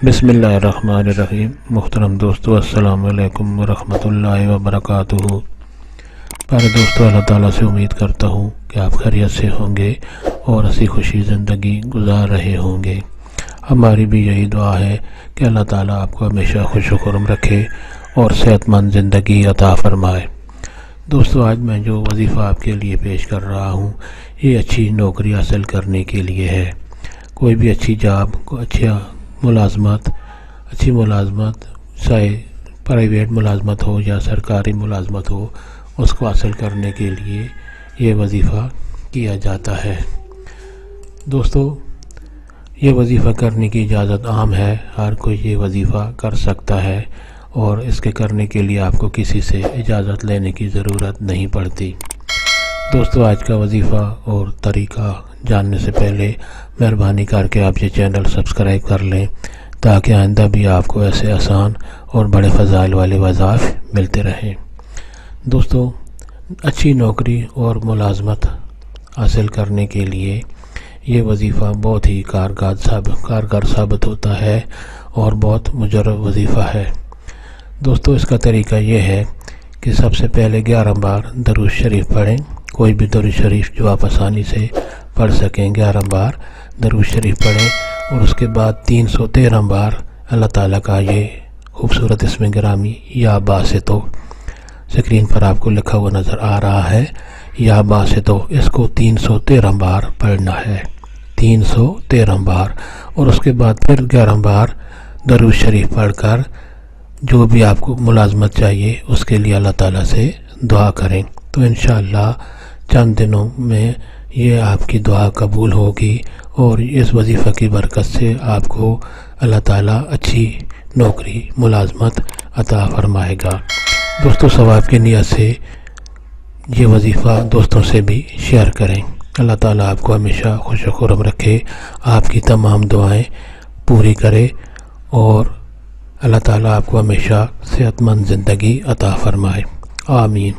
بسم اللہ الرحمن الرحیم۔ محترم دوستو، السلام علیکم ورحمۃ اللہ وبرکاتہ۔ پیارے دوستو، اللہ تعالیٰ سے امید کرتا ہوں کہ آپ خیریت سے ہوں گے اور ہنسی خوشی زندگی گزار رہے ہوں گے۔ ہماری بھی یہی دعا ہے کہ اللہ تعالیٰ آپ کو ہمیشہ خوش و خرم رکھے اور صحت مند زندگی عطا فرمائے۔ دوستو، آج میں جو وظیفہ آپ کے لیے پیش کر رہا ہوں یہ اچھی نوکری حاصل کرنے کے لیے ہے۔ کوئی بھی اچھی جاب، اچھی ملازمت چاہے پرائیویٹ ملازمت ہو یا سرکاری ملازمت ہو، اس کو حاصل کرنے کے لیے یہ وظیفہ کیا جاتا ہے۔ دوستو، یہ وظیفہ کرنے کی اجازت عام ہے، ہر کوئی یہ وظیفہ کر سکتا ہے اور اس کے کرنے کے لیے آپ کو کسی سے اجازت لینے کی ضرورت نہیں پڑتی۔ دوستو، آج کا وظیفہ اور طریقہ جاننے سے پہلے مہربانی کر کے آپ یہ چینل سبسکرائب کر لیں تاکہ آئندہ بھی آپ کو ایسے آسان اور بڑے فضائل والے وظائف ملتے رہیں۔ دوستو، اچھی نوکری اور ملازمت حاصل کرنے کے لیے یہ وظیفہ بہت ہی کارگر ثابت ہوتا ہے اور بہت مجرب وظیفہ ہے۔ دوستو، اس کا طریقہ یہ ہے کہ سب سے پہلے 11 بار درود شریف پڑھیں۔ کوئی بھی درود شریف جو آپ آسانی سے پڑھ سکیں، 11 بار درود شریف پڑھیں اور اس کے بعد 313 بار اللہ تعالیٰ کا یہ خوبصورت اسم گرامی یا باسطو، سکرین پر آپ کو لکھا ہوا نظر آ رہا ہے، یا باسطو، اس کو 313 بار پڑھنا ہے، 313 بار، اور اس کے بعد پھر 11 بار درود شریف پڑھ کر جو بھی آپ کو ملازمت چاہیے اس کے لیے اللہ تعالیٰ سے دعا کریں، تو انشاءاللہ چند دنوں میں یہ آپ کی دعا قبول ہوگی اور اس وظیفہ کی برکت سے آپ کو اللہ تعالیٰ اچھی نوکری ملازمت عطا فرمائے گا۔ دوستو، ثواب کی نیت سے یہ وظیفہ دوستوں سے بھی شیئر کریں۔ اللہ تعالیٰ آپ کو ہمیشہ خوش و خرم رکھے، آپ کی تمام دعائیں پوری کرے اور اللہ تعالیٰ آپ کو ہمیشہ صحت مند زندگی عطا فرمائے۔ آمین۔